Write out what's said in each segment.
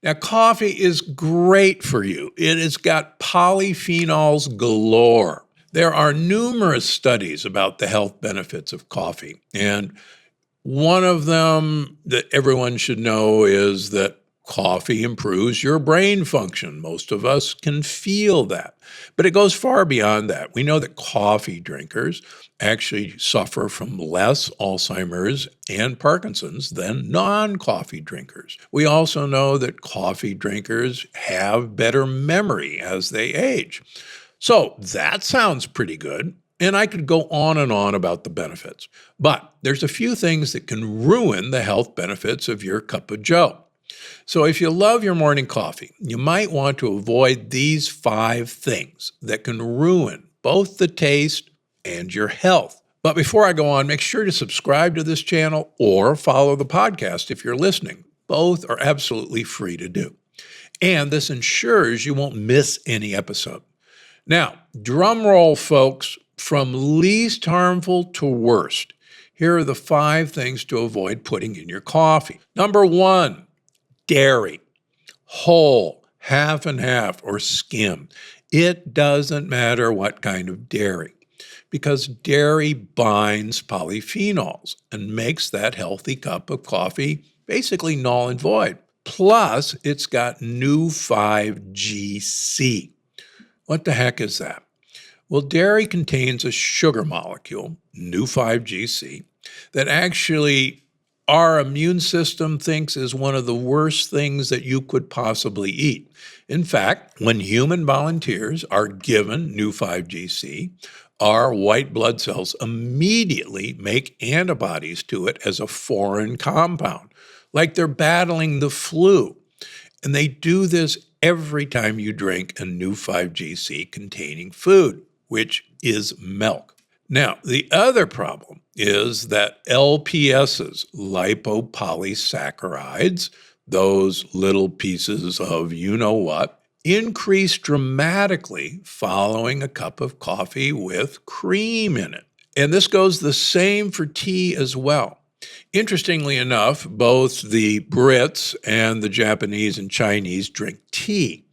Now, coffee is great for you. It has got polyphenols galore. There are numerous studies about the health benefits of coffee, and one of them that everyone should know is that coffee improves your brain function. Most of us can feel that, but it goes far beyond that. We know that coffee drinkers actually suffer from less Alzheimer's and Parkinson's than non-coffee drinkers. We also know that coffee drinkers have better memory as they age. So that sounds pretty good. And I could go on and on about the benefits. But there's a few things that can ruin the health benefits of your cup of joe. So if you love your morning coffee, you might want to avoid these 5 things that can ruin both the taste and your health. But before I go on, make sure to subscribe to this channel or follow the podcast if you're listening. Both are absolutely free to do. And this ensures you won't miss any episode. Now, drum roll, folks. From least harmful to worst, here are the 5 things to avoid putting in your coffee. Number 1, dairy. Whole, half and half, or skim. It doesn't matter what kind of dairy, because dairy binds polyphenols and makes that healthy cup of coffee basically null and void. Plus, it's got new 5GC. What the heck is that? Well, dairy contains a sugar molecule, new 5GC, that actually our immune system thinks is one of the worst things that you could possibly eat. In fact, when human volunteers are given new 5GC, our white blood cells immediately make antibodies to it as a foreign compound, like they're battling the flu. And they do this every time you drink a new 5GC containing food, which is milk. Now, the other problem is that LPSs, lipopolysaccharides, those little pieces of you-know-what, increase dramatically following a cup of coffee with cream in it. And this goes the same for tea as well. Interestingly enough, both the Brits and the Japanese and Chinese drink tea,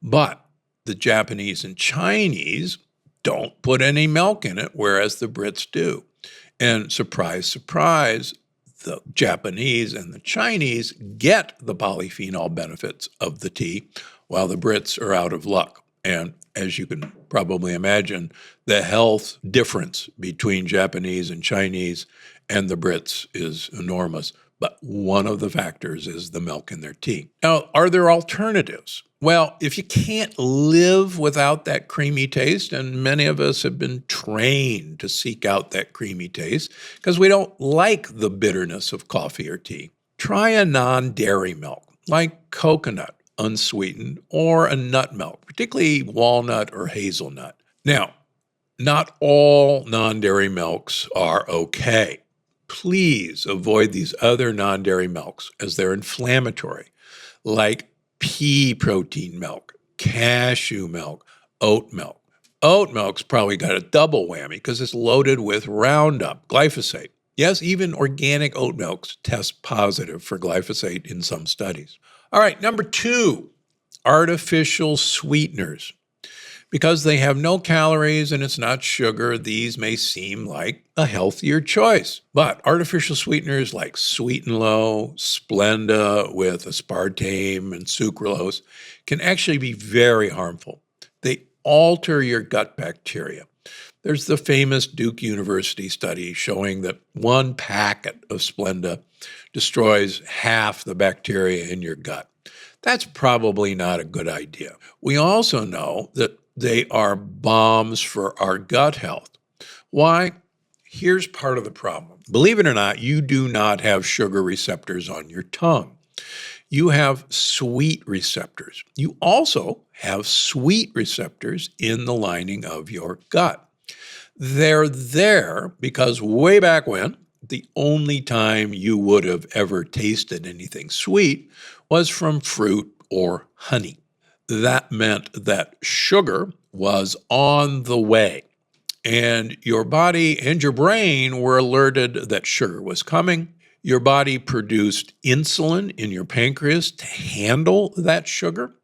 but the Japanese and Chinese don't put any milk in it, whereas the Brits do. And surprise, surprise, the Japanese and the Chinese get the polyphenol benefits of the tea, while the Brits are out of luck. And as you can probably imagine, the health difference between Japanese and Chinese and the Brits is enormous. But one of the factors is the milk in their tea. Now, are there alternatives? Well, if you can't live without that creamy taste, and many of us have been trained to seek out that creamy taste because we don't like the bitterness of coffee or tea, try a non-dairy milk like coconut, unsweetened, or a nut milk, particularly walnut or hazelnut. Now, not all non-dairy milks are okay. Please avoid these other non-dairy milks as they're inflammatory, like pea protein milk, cashew milk, oat milk. Oat milk's probably got a double whammy because it's loaded with Roundup, glyphosate. Yes, even organic oat milks test positive for glyphosate in some studies. All right, number 2, artificial sweeteners. Because they have no calories and it's not sugar, these may seem like a healthier choice. But artificial sweeteners like Sweet and Low, Splenda with aspartame and sucralose can actually be very harmful. They alter your gut bacteria. There's the famous Duke University study showing that 1 packet of Splenda destroys half the bacteria in your gut. That's probably not a good idea. We also know that they are bombs for our gut health. Why? Here's part of the problem. Believe it or not, you do not have sugar receptors on your tongue. You have sweet receptors. You also have sweet receptors in the lining of your gut. They're there because way back when, the only time you would have ever tasted anything sweet was from fruit or honey. That meant that sugar was on the way, and your body and your brain were alerted that sugar was coming. Your body produced insulin in your pancreas to handle that sugar.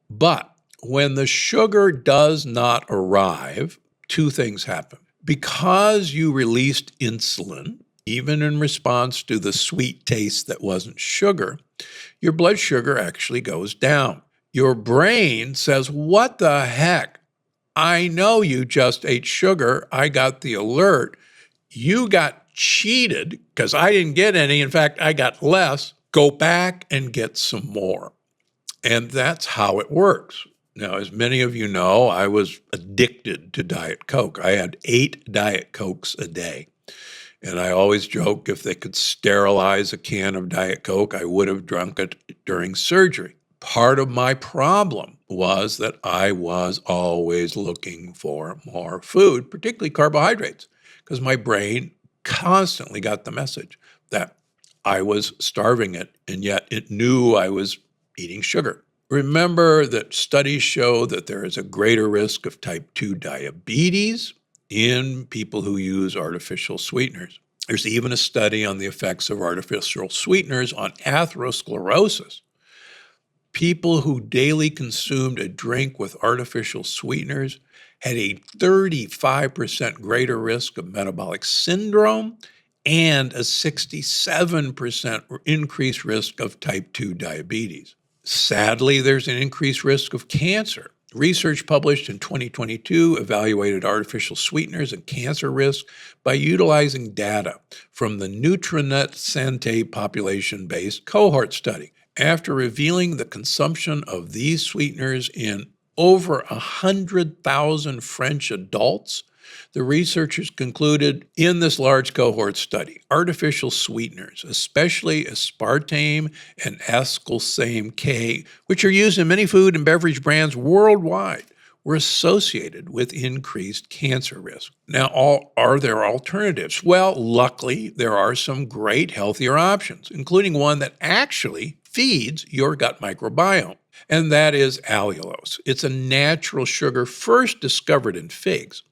But when the sugar does not arrive, two things happen. Because you released insulin, even in response to the sweet taste that wasn't sugar, your blood sugar actually goes down. Your brain says, "What the heck? I know you just ate sugar. I got the alert. You got cheated because I didn't get any. In fact, I got less. Go back and get some more." And that's how it works. Now, as many of you know, I was addicted to Diet Coke. I had 8 Diet Cokes a day. And I always joke if they could sterilize a can of Diet Coke, I would have drunk it during surgery. Part of my problem was that I was always looking for more food, particularly carbohydrates, because my brain constantly got the message that I was starving it, and yet it knew I was eating sugar. Remember that studies show that there is a greater risk of type 2 diabetes in people who use artificial sweeteners. There's even a study on the effects of artificial sweeteners on atherosclerosis. People who daily consumed a drink with artificial sweeteners had a 35% greater risk of metabolic syndrome and a 67% increased risk of type 2 diabetes. Sadly, there's an increased risk of cancer. Research published in 2022 evaluated artificial sweeteners and cancer risk by utilizing data from the Nutrinet Santé population-based cohort study. After revealing the consumption of these sweeteners in over 100,000 French adults, the researchers concluded in this large cohort study, artificial sweeteners, especially aspartame and ascorbate K, which are used in many food and beverage brands worldwide, were associated with increased cancer risk. Now, are there alternatives? Well, luckily, there are some great healthier options, including one that actually feeds your gut microbiome, and that is allulose. It's a natural sugar first discovered in figs,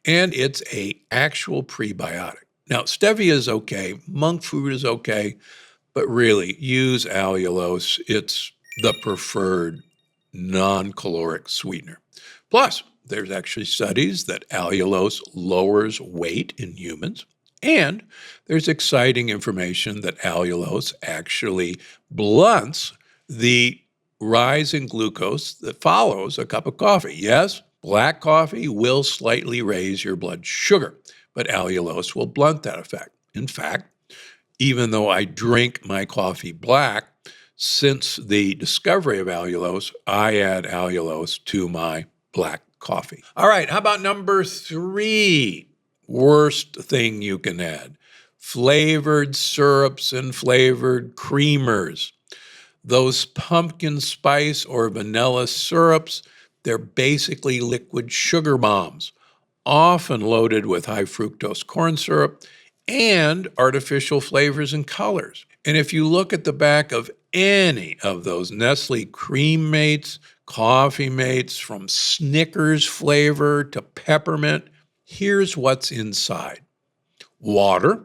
and it's an actual prebiotic. Now, stevia is okay, monk fruit is okay, but really use allulose. It's the preferred non-caloric sweetener. Plus, there's actually studies that allulose lowers weight in humans, and there's exciting information that allulose actually blunts the rise in glucose that follows a cup of coffee. Yes, black coffee will slightly raise your blood sugar, but allulose will blunt that effect. In fact, even though I drink my coffee black, since the discovery of allulose, I add allulose to my black coffee. All right, how about number 3? Worst thing you can add: flavored syrups and flavored creamers. Those pumpkin spice or vanilla syrups, they're basically liquid sugar bombs, often loaded with high fructose corn syrup and artificial flavors and colors. And if you look at the back of any of those Nestle Cream Mates, Coffee Mates, from Snickers flavor to peppermint, here's what's inside: water,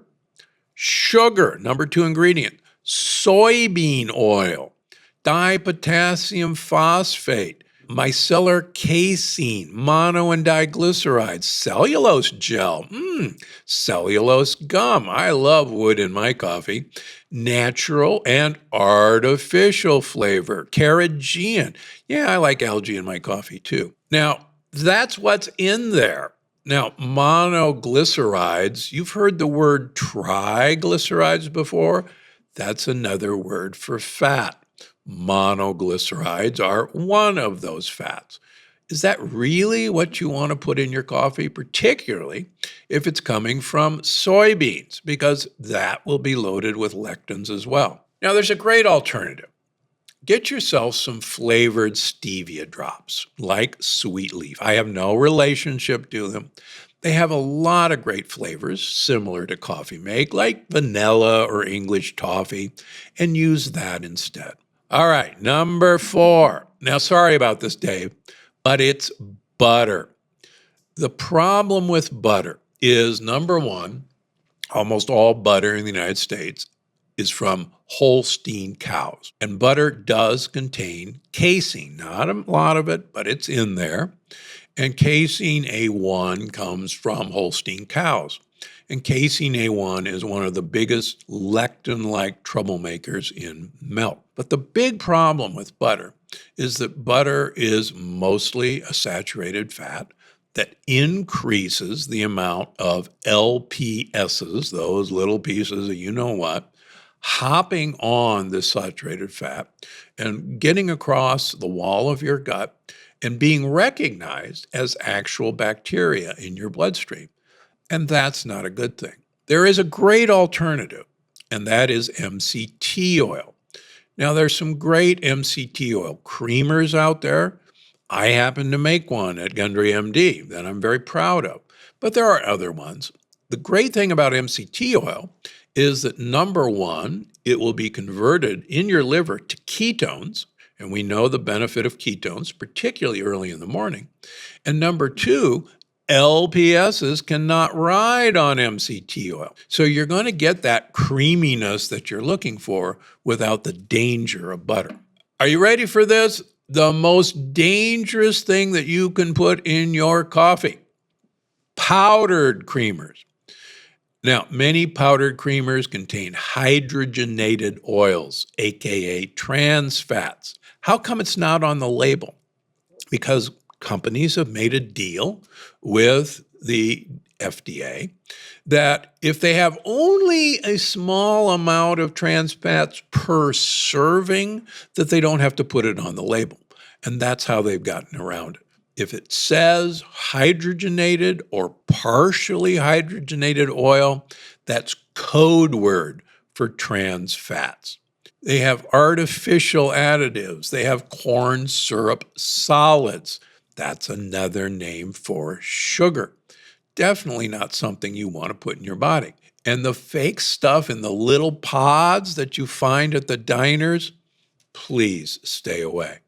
sugar, number 2 ingredient, soybean oil, dipotassium phosphate, micellar casein, mono and diglycerides, cellulose gel, cellulose gum. I love wood in my coffee. Natural and artificial flavor, carrageenan. Yeah, I like algae in my coffee too. Now, that's what's in there. Now, monoglycerides, you've heard the word triglycerides before. That's another word for fat. Monoglycerides are one of those fats. Is that really what you want to put in your coffee, particularly if it's coming from soybeans, because that will be loaded with lectins as well? Now, there's a great alternative. Get yourself some flavored stevia drops, like Sweet Leaf. I have no relationship to them. They have a lot of great flavors, similar to Coffee Make, like vanilla or English toffee, and use that instead. All right, number 4. Now, sorry about this, Dave, but it's butter. The problem with butter is, number 1, almost all butter in the United States is from Holstein cows. And butter does contain casein, not a lot of it, but it's in there. And casein A1 comes from Holstein cows. And casein A1 is one of the biggest lectin-like troublemakers in milk. But the big problem with butter is that butter is mostly a saturated fat that increases the amount of LPSs, those little pieces of you know what, hopping on this saturated fat and getting across the wall of your gut and being recognized as actual bacteria in your bloodstream. And that's not a good thing. There is a great alternative, and that is MCT oil. Now, there's some great MCT oil creamers out there. I happen to make one at Gundry MD that I'm very proud of, but there are other ones. The great thing about MCT oil is that, number one, it will be converted in your liver to ketones, and we know the benefit of ketones, particularly early in the morning. And number two, LPSs cannot ride on MCT oil. So you're going to get that creaminess that you're looking for without the danger of butter. Are you ready for this? The most dangerous thing that you can put in your coffee: powdered creamers. Now, many powdered creamers contain hydrogenated oils, aka trans fats. How come it's not on the label? Because companies have made a deal with the FDA that if they have only a small amount of trans fats per serving, that they don't have to put it on the label. And that's how they've gotten around it. If it says hydrogenated or partially hydrogenated oil, that's code word for trans fats. They have artificial additives. They have corn syrup solids. That's another name for sugar. Definitely not something you want to put in your body. And the fake stuff in the little pods that you find at the diners, please stay away.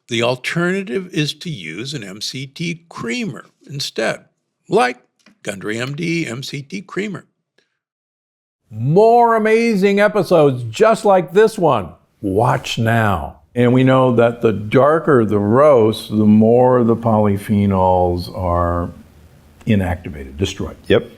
The alternative is to use an MCT creamer instead, like Gundry MD MCT creamer. More amazing episodes just like this one. Watch now. And we know that the darker the roast, the more the polyphenols are inactivated, destroyed. Yep.